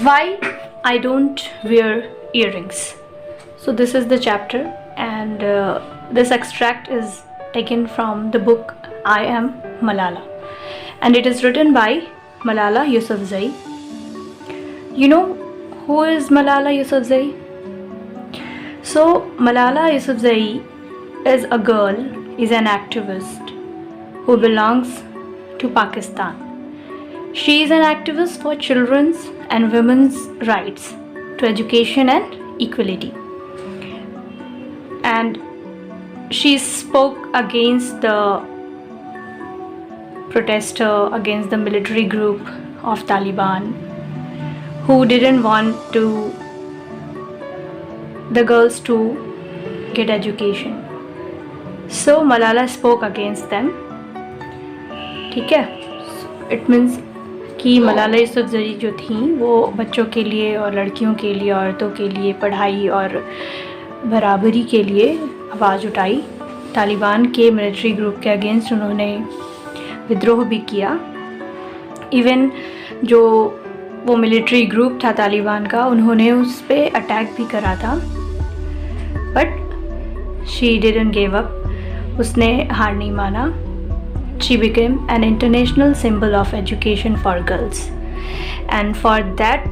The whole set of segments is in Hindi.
Why I don't wear earrings. So this is the chapter, and this extract is taken from the book I Am Malala, and it is written by Malala Yousafzai. You know who is Malala Yousafzai? So Malala Yousafzai is a girl, is an activist who belongs to Pakistan. She is an activist for children's and women's rights to education and equality. And she spoke against the protester, against the military group of Taliban who didn't want the girls to get education. So Malala spoke against them. ठीक है, इट मीन्स कि मलाला यूसुफजई जो थी वो बच्चों के लिए और लड़कियों के लिए, औरतों के लिए पढ़ाई और बराबरी के लिए आवाज़ उठाई। तालिबान के मिलिट्री ग्रुप के अगेंस्ट उन्होंने विद्रोह भी किया। इवन जो वो मिलिट्री ग्रुप था तालिबान का, उन्होंने उस पर अटैक भी करा था, but she didn't give up, उसने हार नहीं माना। She became an international symbol of education for girls, and for that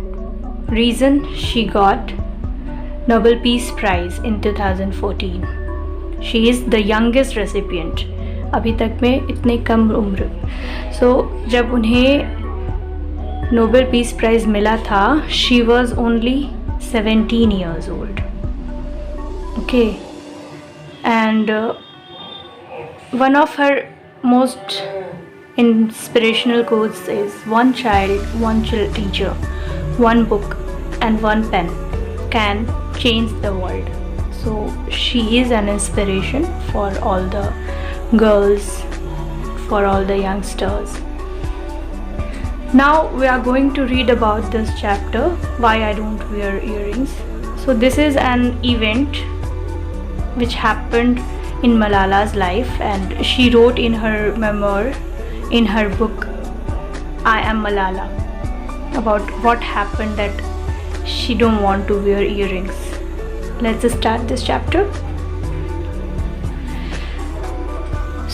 reason she got Nobel Peace Prize in 2014. She is the youngest recipient अभी तक में इतने कम उम्र। So जब उन्हें नोबेल पीस प्राइज़ मिला था, she was only 17 years old. Okay, and one of her most inspirational quotes is, one child, one teacher, one book and one pen can change the world. So she is an inspiration for all the girls, for all the youngsters. Now we are going to read about this chapter, why I don't wear earrings. So this is an event which happened in Malala's life, and she wrote in her memoir, in her book I Am Malala, about what happened that she don't want to wear earrings. Let's start this chapter.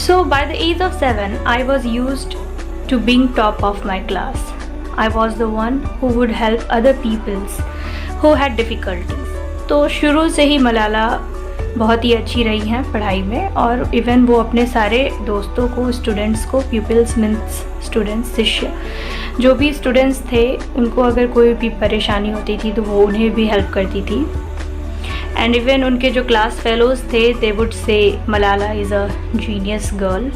So by the age of 7, I was used to being top of my class. I was the one who would help other peoples who had difficulties. तो शुरू से ही मलाला बहुत ही अच्छी रही हैं पढ़ाई में, और इवन वो अपने सारे दोस्तों को, स्टूडेंट्स को, प्यूपिल्स मीन्स स्टूडेंट्स, शिष्य, जो भी स्टूडेंट्स थे उनको अगर कोई भी परेशानी होती थी तो वो उन्हें भी हेल्प करती थी। एंड इवन उनके जो क्लास फेलोज़ थे, they would say Malala is a genius girl.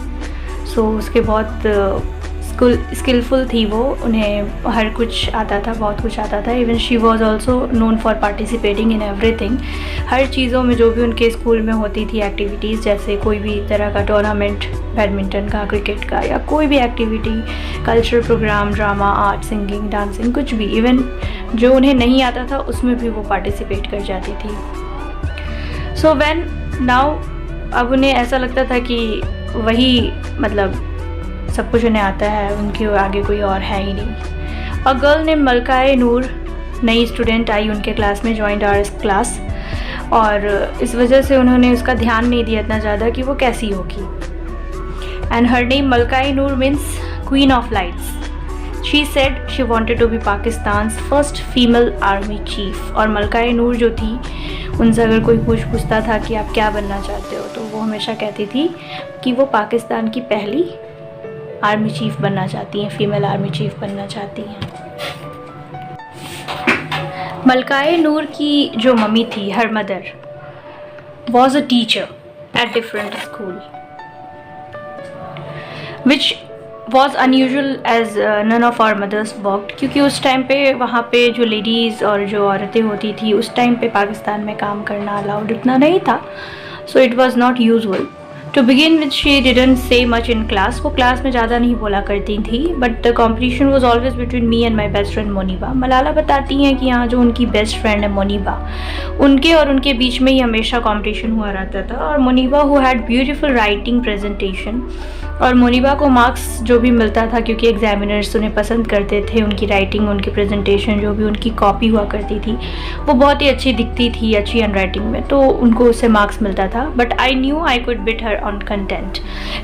So उसके बहुत स्किलफुल थी वो, उन्हें हर कुछ आता था, बहुत कुछ आता था। Even she was also known for participating in everything, हर चीज़ों में जो भी उनके स्कूल में होती थी एक्टिविटीज़, जैसे कोई भी तरह का टूर्नामेंट, बैडमिंटन का, क्रिकेट का, या कोई भी activity, cultural program, drama, art, singing, dancing, कुछ भी, इवन जो उन्हें नहीं आता था उसमें भी वो पार्टिसिपेट कर जाती थी। सो व्हेन नाउ, अब उन्हें ऐसा लगता था कि वही मतलब सब कुछ उन्हें आता है, उनके आगे कोई और है ही नहीं। और गर्ल ने मलकाए नूर, नई स्टूडेंट आई उनके क्लास में, जॉइंट आवर क्लास, और इस वजह से उन्होंने उसका ध्यान नहीं दिया इतना ज़्यादा कि वो कैसी होगी। And her name Malkae Noor means queen of lights. She said she wanted to be Pakistan's first female army chief. और मलकाए नूर जो थी, उनसे अगर कोई पूछता था कि आप क्या बनना चाहते हो, तो वो हमेशा कहती थी कि वो पाकिस्तान की पहली आर्मी चीफ बनना चाहती हैं, फीमेल आर्मी चीफ बनना चाहती हैं। मलकाए नूर की जो मम्मी थी, her mother was a teacher at different school, which was unusual as none of our mothers worked, क्योंकि उस टाइम पे वहाँ पे जो लेडीज़ और जो औरतें होती थी, उस टाइम पे पाकिस्तान में काम करना अलाउड इतना नहीं था। So it was not usual. To begin with, she didn't say much in class. वो क्लास में ज़्यादा नहीं बोला करती थी. But the competition was always between me and my best friend मोनिबा. Malala बताती हैं कि यहाँ जो उनकी बेस्ट फ्रेंड है मोनिबा, उनके और उनके बीच में ही हमेशा कंपटीशन हुआ रहता था. और मोनिबा who had beautiful writing presentation, और मोनिबा को मार्क्स जो भी मिलता था क्योंकि एग्जामिनर्स उन्हें पसंद करते थे, उनकी राइटिंग, उनकी प्रेजेंटेशन, जो भी उनकी कॉपी हुआ करती थी वो बहुत ही अच्छी दिखती थी, अच्छी हैंड राइटिंग में, तो उनको उससे मार्क्स मिलता था. But I knew I could bit her on content.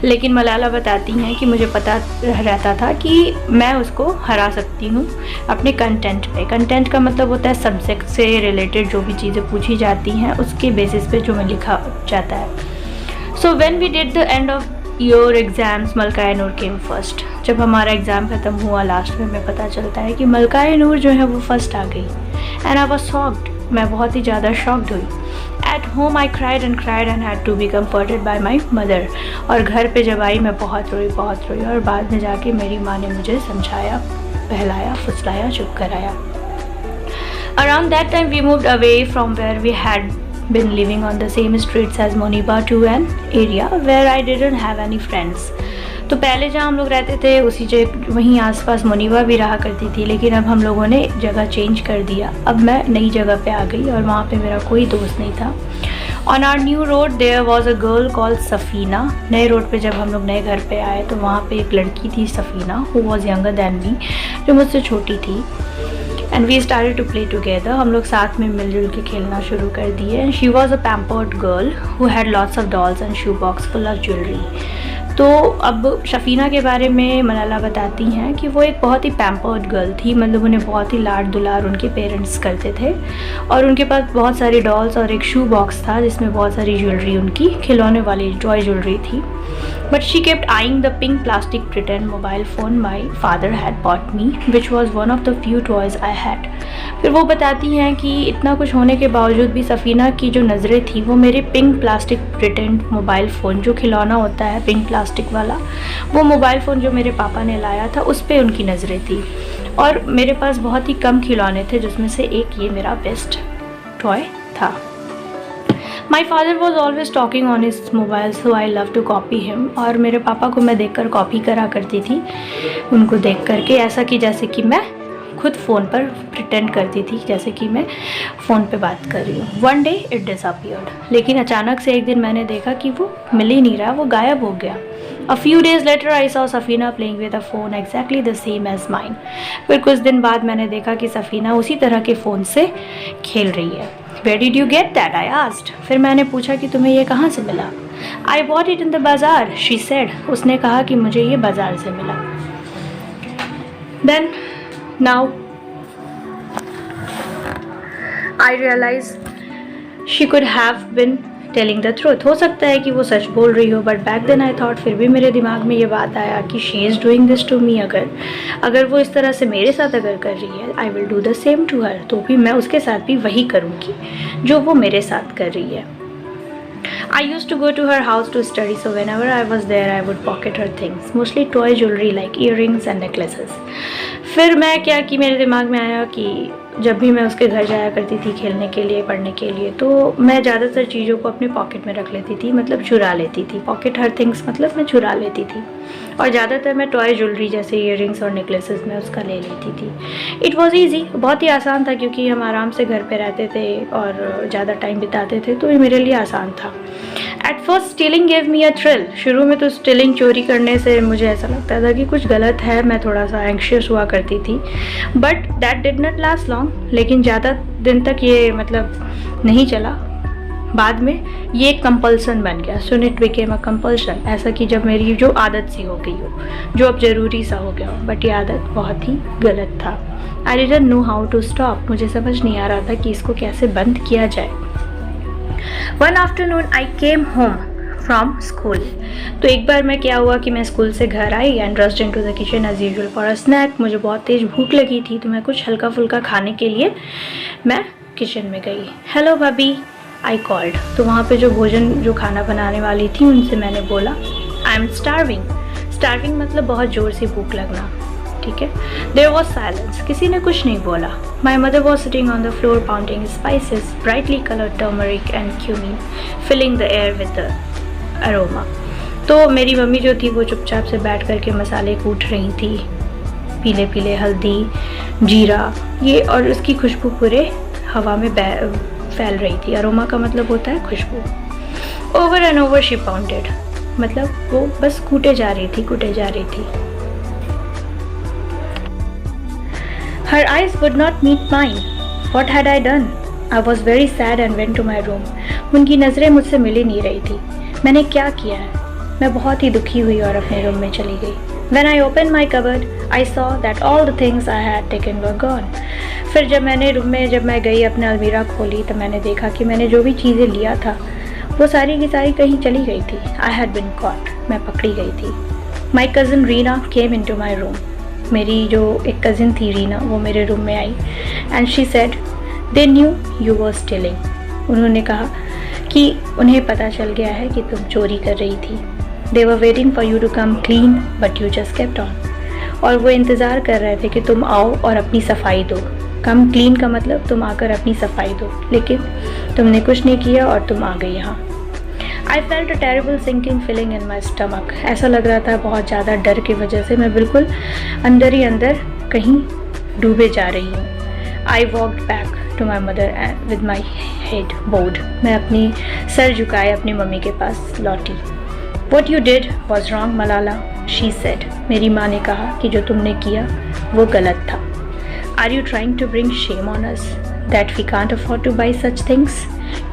लेकिन मलाला बताती हैं कि मुझे पता रहता था कि मैं उसको हरा सकती हूँ अपने कंटेंट पे. कंटेंट का मतलब होता है सब्जेक्ट से रिलेटेड जो भी चीज़ें पूछी जाती हैं उसके बेसिस पे जो मैं लिखा जाता है. So when we did the end of your exams, Malkae Noor came first. जब हमारा एग्ज़ाम ख़त्म हुआ लास्ट में हमें पता चलता है कि मलकाए नूर जो है वो फर्स्ट आ गई. And I was shocked. मैं बहुत ही ज़्यादा शॉक्ड हुई. At home I cried and had to be comforted by my mother. और घर पे जब आई मैं बहुत रोई और बाद में जाके मेरी माँ ने मुझे समझाया, बहलाया, फुसलाया, चुप कराया. Around that time we moved away from where we had been living on the same streets as Moniba to an area where I didn't have any friends. तो पहले जहाँ हम लोग रहते थे उसी जगह वहीं आसपास मोनिबा भी रहा करती थी, लेकिन अब हम लोगों ने जगह चेंज कर दिया. अब मैं नई जगह पे आ गई और वहाँ पे मेरा कोई दोस्त नहीं था. On our new road there was a girl called Safina. नए रोड पे जब हम लोग नए घर पे आए तो वहाँ पे एक लड़की थी Safina, who was younger than me, जो मुझसे छोटी थी. And we started to play together. हम लोग साथ में मिलजुल के खेलना शुरू कर दिए. And she was a pampered girl who had lots of dolls and shoe box full of jewellery. तो अब शफ़ीना के बारे में मलाला बताती हैं कि वो एक बहुत ही पैम्पर्ड गर्ल थी, मतलब उन्हें बहुत ही लाड दुलार उनके पेरेंट्स करते थे. और उनके पास बहुत सारी डॉल्स और एक शू बॉक्स था जिसमें बहुत सारी ज्वेलरी, उनकी खिलौने वाली टॉय ज्वेलरी थी. But she kept eyeing the pink plastic pretend mobile phone my father had bought me, which was one of the few toys I had. फिर वो बताती हैं कि इतना कुछ होने के बावजूद भी सफ़ीना की जो नज़रें थी वो मेरे pink plastic pretend mobile phone, जो खिलौना होता है पिंक प्लास्टिक वाला, वो मोबाइल फ़ोन जो मेरे पापा ने लाया था उस पर उनकी नज़रें थी. और मेरे पास बहुत ही कम खिलौने थे जिसमें से एक ये मेरा बेस्ट टॉय था. My father was always talking on his mobile, so I love to copy him. और मेरे पापा को मैं देखकर कॉपी करा करती थी, उनको देख करके, ऐसा कि जैसे कि मैं खुद फ़ोन पर प्रिटेंड करती थी जैसे कि मैं फ़ोन पे बात कर रही हूँ. One day it disappeared. लेकिन अचानक से एक दिन मैंने देखा कि वो मिल ही नहीं रहा, वो गायब हो गया. A few days later I saw Safina playing with a phone exactly the same as mine. फिर कुछ दिन बाद मैंने देखा कि सफ़ीना उसी तरह के फ़ोन से खेल रही है. Where did you get that? I asked. फिर मैंने पूछा कि तुम्हें ये कहाँ से मिला? I bought it in the bazaar, she said. उसने कहा कि मुझे ये बाज़ार से मिला. Then now I realized she could have been telling the truth. हो सकता है कि वो सच बोल रही हो, but back then I thought, फिर भी मेरे दिमाग में ये बात आया कि she is doing this to me. अगर वो इस तरह से मेरे साथ अगर कर रही है, I will do the same to her. तो भी मैं उसके साथ भी वही करूँगी जो वो मेरे साथ कर रही है. I used to go to her house to study, so whenever I was there, I would pocket her things, mostly toy jewelry like earrings and necklaces. फिर मैं क्या कि मेरे दिमाग में आया कि जब भी मैं उसके घर जाया करती थी खेलने के लिए, पढ़ने के लिए, तो मैं ज़्यादातर चीज़ों को अपने पॉकेट में रख लेती थी, मतलब चुरा लेती थी. पॉकेट हर थिंग्स मतलब मैं चुरा लेती थी. और ज़्यादातर मैं टॉय ज्वेलरी जैसे ईयरिंग्स और नेकलेसेस में उसका ले लेती थी. इट वॉज ईजी, बहुत ही आसान था क्योंकि हम आराम से घर पे रहते थे और ज़्यादा टाइम बिताते थे, तो ये मेरे लिए आसान था. At first stealing gave me a thrill. शुरू में तो स्टीलिंग, चोरी करने से मुझे ऐसा लगता था कि कुछ गलत है, मैं थोड़ा सा एंक्शियस हुआ करती थी. But that did not last long. लेकिन ज़्यादा दिन तक ये मतलब नहीं चला. बाद में ये एक कंपल्सन बन गया. Soon it became a compulsion. ऐसा कि जब मेरी जो आदत सी हो गई हो, जो अब ज़रूरी सा हो गया हो. बट ये आदत बहुत ही गलत था. I didn't know how to stop. मुझे समझ नहीं आ रहा था कि इसको कैसे बंद किया जाए. One afternoon I came home from school. तो एक बार मैं क्या हुआ कि मैं स्कूल से घर आई and rushed into the kitchen as usual for a snack. मुझे बहुत तेज़ भूख लगी थी तो मैं कुछ हल्का फुल्का खाने के लिए मैं किचन में गई. हेलो भाभी, आई कॉल्ड. तो वहाँ पे जो भोजन, जो खाना बनाने वाली थी, उनसे मैंने बोला आई एम स्टार्विंग. स्टार्विंग मतलब बहुत ज़ोर से भूख लगना, ठीक है. There was silence. किसी ने कुछ नहीं बोला. My mother was sitting on the floor pounding spices, brightly coloured turmeric and cumin, filling the air with the aroma. तो मेरी मम्मी जो थी वो चुपचाप से बैठ कर के मसाले कूट रही थी, पीले पीले हल्दी, जीरा, ये, और उसकी खुशबू पूरे हवा में फैल रही थी। अरोमा का मतलब होता है खुशबू। Over and over she pounded, मतलब वो बस कूटे जा रही थी। Her eyes would not meet mine. What had I done? I was very sad and went to my room. उनकी नज़रें मुझसे मिल ही नहीं रही थी। मैंने क्या किया है? मैं बहुत ही दुखी हुई और अपने रूम में चली गई। When I opened my cupboard, I saw that all the things I had taken were gone. फिर जब मैं गई अपने अलमीरा खोली तो मैंने देखा कि मैंने जो भी चीज़ें लिया था वो सारी की सारी कहीं चली गई थी। I had been caught. मैं पकड़ी गई थी। My cousin Reena came into my room. मेरी जो एक कज़िन थी रीना, वो मेरे रूम में आई and she said they knew you were stealing. उन्होंने कहा कि उन्हें पता चल गया है कि तुम चोरी कर रही थी। They were waiting for you to come clean but you just kept on. और वो इंतज़ार कर रहे थे कि तुम आओ और अपनी सफाई दो। कम क्लीन का मतलब तुम आकर अपनी सफाई दो, लेकिन तुमने कुछ नहीं किया और तुम आ गई यहाँ। I felt a terrible sinking feeling in my stomach. ऐसा लग रहा था बहुत ज़्यादा डर की वजह से मैं बिल्कुल अंदर ही अंदर कहीं डूबे जा रही हूँ। I walked back to my mother with my head bowed. मैं अपनी सर झुकाए अपनी मम्मी के पास लौटी। What you did was wrong, Malala, she said. मेरी माँ ने कहा कि जो तुमने किया वो गलत था। Are you trying to bring shame on us that we can't afford to buy such things?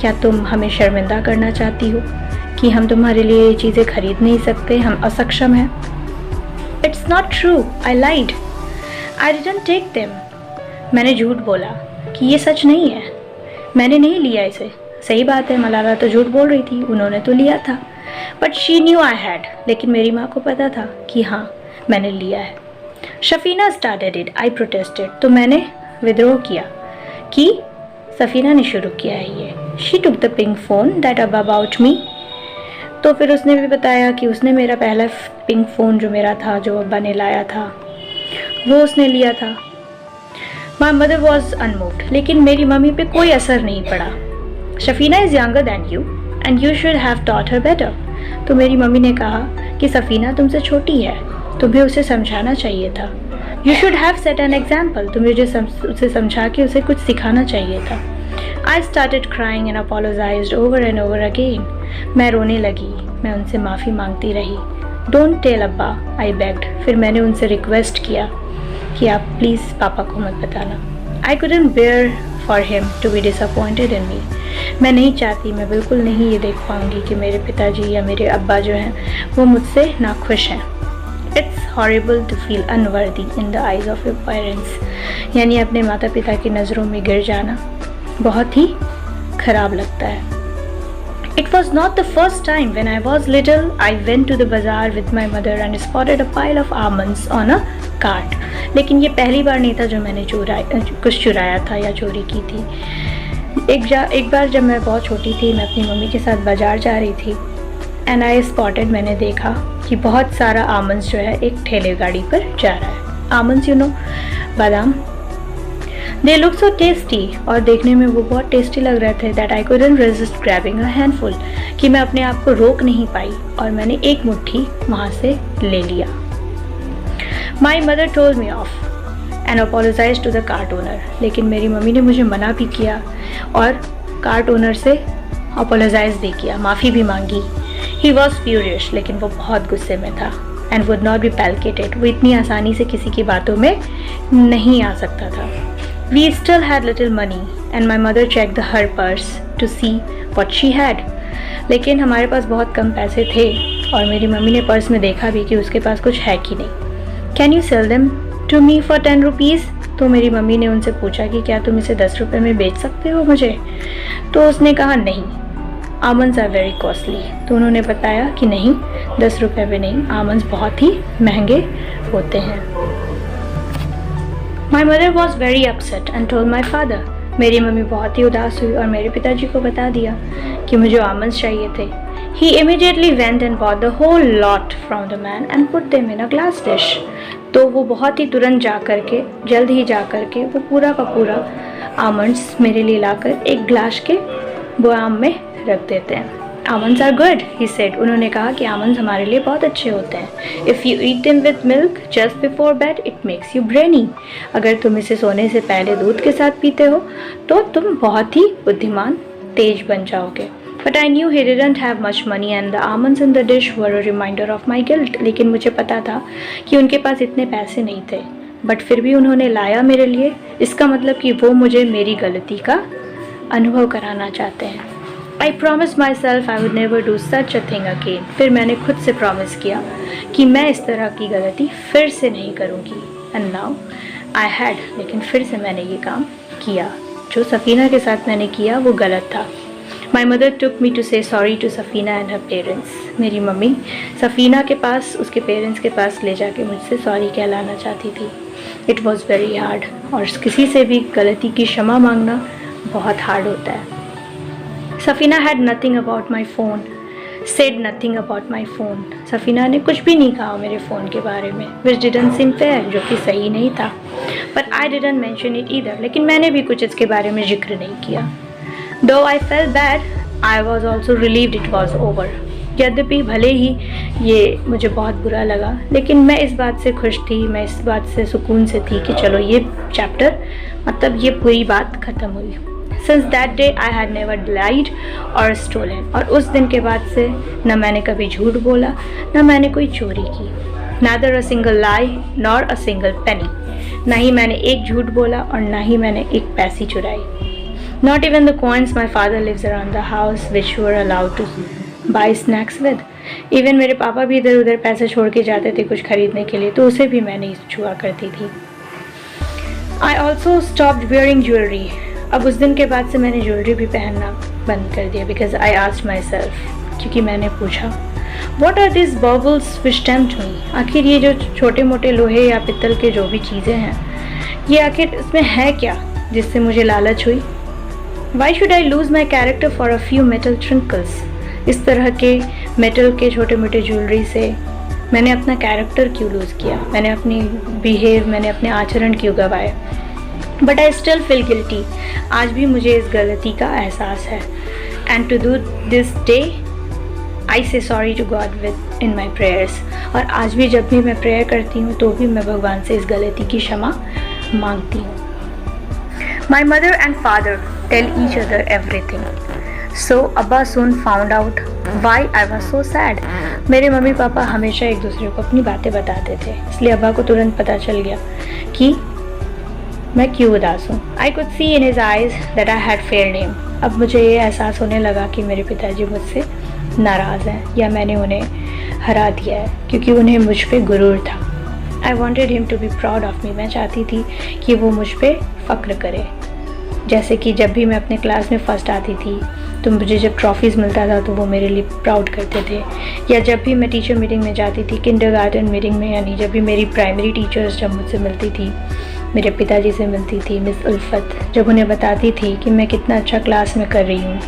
क्या तुम हमें शर्मिंदा करना चाहती हो कि हम तुम्हारे लिए ये चीज़ें खरीद नहीं सकते, हम असक्षम हैं? It's not true. I lied. I didn't take them. मैंने झूठ बोला कि ये सच नहीं है, मैंने नहीं लिया इसे। सही बात है, मलाला तो झूठ बोल रही थी, उन्होंने तो लिया था। But she knew I had. लेकिन मेरी माँ को पता था कि हाँ मैंने लिया है। शफीना started it. I protested. तो मैंने विद्रोह किया कि सफ़ीना ने शुरू किया है ये। She took the pink phone that Abba bought me. तो फिर उसने भी बताया कि उसने मेरा पहला पिंक फ़ोन जो मेरा था, जो अब्बा ने लाया था, वो उसने लिया था। My mother was unmoved. लेकिन मेरी मम्मी पे कोई असर नहीं पड़ा। शफीना is younger than you and you should have taught her better. तो मेरी मम्मी ने कहा कि सफ़ीना तुमसे छोटी है, तुम्हें उसे समझाना चाहिए था। You should have set an example. तुम्हें उसे समझा के उसे कुछ सिखाना चाहिए था। I started crying and apologized over and over again. मैं रोने लगी, मैं उनसे माफ़ी मांगती रही। Don't tell अब्बा, I begged. फिर मैंने उनसे रिक्वेस्ट किया कि आप प्लीज़ पापा को मत बताना। I couldn't bear for him to be disappointed in me. मैं नहीं चाहती, मैं बिल्कुल नहीं ये देख पाऊँगी कि मेरे पिताजी या मेरे अब्बा जो हैं वो मुझसे नाखुश हैं। It's horrible to feel unworthy in the eyes of your parents. यानी अपने माता पिता की नज़रों में गिर जाना बहुत ही ख़राब लगता है। It was not the first time. When I was little, I went to the bazaar with my mother and spotted a pile of almonds on a cart. लेकिन ये पहली बार नहीं था जो मैंने कुछ चुराया था या चोरी की थी। एक बार जब मैं बहुत छोटी थी, मैं अपनी मम्मी के साथ बाज़ार जा रही थी एंड आई स्पॉटेड, मैंने देखा कि बहुत सारा आमंड्स जो है एक ठेले गाड़ी पर जा रहा है। आमंड्स यू नो, बादाम। दे लुक सो टेस्टी, और देखने में वो बहुत टेस्टी लग रहे थे that I couldn't resist grabbing a handful, कि मैं अपने आप को रोक नहीं पाई और मैंने एक मुट्ठी वहाँ से ले लिया। My mother told me off and apologise to the cart owner, लेकिन मेरी मम्मी ने मुझे मना भी किया और कार्ट ओनर से अपोलोजाइज भी किया, माफ़ी भी मांगी। ही वॉज फ्यूरियस, लेकिन वो बहुत गुस्से में था एंड वुड नॉट बी पैल्केटेड, वो इतनी आसानी से किसी की बातों में नहीं आ सकता था। We still had little money and my mother check her purse to see what she had, लेकिन हमारे पास बहुत कम पैसे थे और मेरी मम्मी ने पर्स में देखा भी कि उसके पास कुछ है कि नहीं। Can you sell them to me for 10 rupees, तो मेरी मम्मी ने उनसे पूछा कि क्या तुम इसे 10 रुपये में बेच सकते हो मुझे, तो उसने कहा नहीं, आमंड्स आर वेरी कॉस्टली, तो उन्होंने बताया कि नहीं, 10 रुपये में नहीं, आमंड्स बहुत ही महंगे होते हैं। माई mother was very upset and told my father, मेरी मम्मी बहुत ही उदास हुई और मेरे पिताजी को बता दिया कि मुझे आमंड्स चाहिए थे। He immediately went and bought the whole lot from the man and put them in a glass dish. तो वो बहुत ही तुरंत जल्द ही जा करके वो पूरा का पूरा आमंड्स मेरे लिए लाकर एक ग्लास के बयाम में रख देते हैं। Almonds are good, he said. उन्होंने कहा कि almonds हमारे लिए बहुत अच्छे होते हैं. If you eat them with milk just before bed, it makes you brainy. अगर तुम इसे सोने से पहले दूध के साथ पीते हो तो तुम बहुत ही बुद्धिमान, तेज बन जाओगे. But I knew he didn't have much money and the almonds in the dish were a reminder of my guilt. लेकिन मुझे पता था कि उनके पास इतने पैसे नहीं थे. बट फिर भी उन्होंने लाया मेरे लिए. इसका मतलब कि वो मुझे मेरी गलती का अनुभव कराना चाहते हैं. I promised myself I would never do such a thing again. फिर मैंने खुद से प्रॉमिस किया कि मैं इस तरह की गलती फिर से नहीं करूँगी. And now I had. लेकिन फिर से मैंने ये काम किया. जो सफ़ीना के साथ मैंने किया वो गलत था. My mother took me to say sorry to Safina and her parents. मेरी मम्मी सफ़ीना के पास, उसके पेरेंट्स के पास ले जाके मुझसे सॉरी कहलाना चाहती थी. It was very hard. और किसी से भी गलती की क्षमा मांगना बहुत हार्ड होता है. Safina had nothing about my phone. Said nothing about my phone. Safina ने कुछ भी नहीं कहा मेरे फ़ोन के बारे में. Which didn't seem fair, जो कि सही नहीं था. But I didn't mention it either. लेकिन मैंने भी कुछ इसके बारे में जिक्र नहीं किया. Though I felt bad, I was also relieved it was over. यद्यपि भले ही ये मुझे बहुत बुरा लगा, लेकिन मैं इस बात से खुश थी, मैं इस बात से सुकून से थी कि चलो ये चैप्टर, मतलब ये पूरी बात ख़त्म हुई. Since that day I had never lied or stolen. और उस दिन के बाद से न मैंने कभी झूठ बोला, न मैंने कोई चोरी की. Neither a single lie nor a single penny. ना ही मैंने एक झूठ बोला और ना ही मैंने एक पैसी चुराई. Not even the coins my father lives around the house which were allowed to buy snacks with. Even मेरे पापा भी इधर उधर पैसे छोड़ के जाते थे कुछ खरीदने के लिए, तो उसे भी मैं नहीं छुआ करती थी. I also stopped wearing jewelry. अब उस दिन के बाद से मैंने ज्वेलरी भी पहनना बंद कर दिया. Because I asked myself, क्योंकि मैंने पूछा, What are these baubles which tempt me? आखिर ये जो छोटे मोटे लोहे या पित्तल के जो भी चीज़ें हैं, ये आखिर इसमें है क्या जिससे मुझे लालच हुई? Why should I lose my character for a few metal trinkles? इस तरह के मेटल के छोटे मोटे ज्वेलरी से मैंने अपना कैरेक्टर क्यों लूज़ किया? मैंने अपने आचरण क्यों गवाए? But I still feel guilty. आज भी मुझे इस गलती का एहसास है. And to do this day, I say sorry to God in my prayers. और आज भी जब भी मैं प्रेयर करती हूँ तो भी मैं भगवान से इस गलती की क्षमा मांगती हूँ. My mother and father tell each other everything. So Abba soon found out why I was so sad. मेरे मम्मी पापा हमेशा एक दूसरे को अपनी बातें बताते थे, इसलिए अब्बा को तुरंत पता चल गया कि मैं क्यों उदास हूँ. I could see in his eyes that I had failed him. अब मुझे ये एहसास होने लगा कि मेरे पिताजी मुझसे नाराज़ हैं या मैंने उन्हें हरा दिया है, क्योंकि उन्हें मुझ पे गुरूर था. I wanted him to be proud of me. मैं चाहती थी कि वो मुझ पे फ़ख्र करे. जैसे कि जब भी मैं अपने क्लास में फ़र्स्ट आती थी तो मुझे जब ट्रॉफ़ीज़ मिलता था तो वो मेरे लिए प्राउड करते थे. या जब भी मैं टीचर मीटिंग में जाती थी, किंडरगार्टन मीटिंग में, यानी जब भी मेरी प्राइमरी टीचर्स जब मुझसे मिलती थी, मेरे पिताजी से मिलती थी, मिस उल्फत, जब उन्हें बताती थी कि मैं कितना अच्छा क्लास में कर रही हूँ,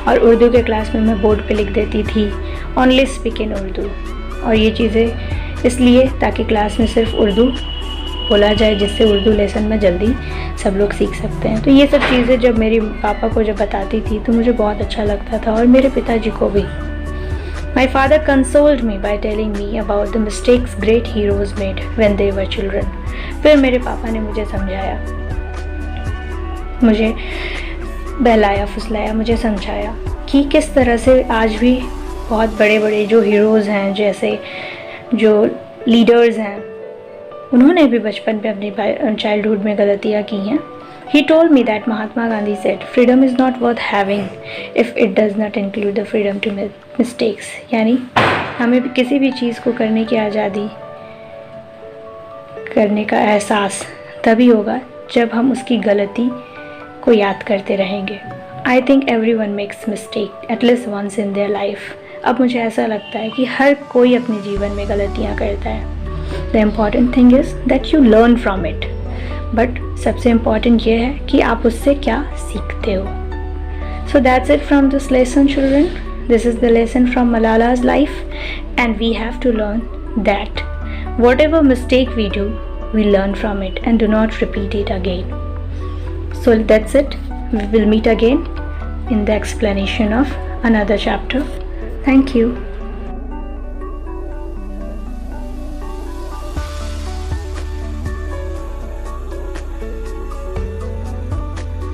और उर्दू के क्लास में मैं बोर्ड पे लिख देती थी ओनली स्पीक इन उर्दू. और ये चीज़ें इसलिए ताकि क्लास में सिर्फ उर्दू बोला जाए, जिससे उर्दू लेसन में जल्दी सब लोग सीख सकते हैं. तो ये सब चीज़ें जब मेरी पापा को जब बताती थी तो मुझे बहुत अच्छा लगता था, और मेरे पिताजी को भी. My father consoled me by telling me about the mistakes great heroes made when they were children. फिर मेरे पापा ने मुझे समझाया, मुझे बहलाया फुसलाया, मुझे समझाया कि किस तरह से आज भी बहुत बड़े बड़े जो हीरोज़ हैं, जैसे जो लीडर्स हैं, उन्होंने भी बचपन पे अपनी चाइल्डहुड में गलतियाँ की हैं. He told me that Mahatma Gandhi said, freedom is not worth having if it does not include the freedom to make mistakes. यानी हमें भी किसी भी चीज़ को करने की आज़ादी, करने का एहसास तभी होगा जब हम उसकी गलती को याद करते रहेंगे. I think everyone makes mistake at least once in their life. अब मुझे ऐसा लगता है कि हर कोई अपने जीवन में गलतियाँ करता है. The important thing is that you learn from it. But सबसे important ये है कि आप उससे क्या सीखते हो. So that's it from this lesson, children. This is the lesson from Malala's life, and we have to learn that whatever mistake we do, we learn from it and do not repeat it again. So that's it. We will meet again in the explanation of another chapter. Thank you.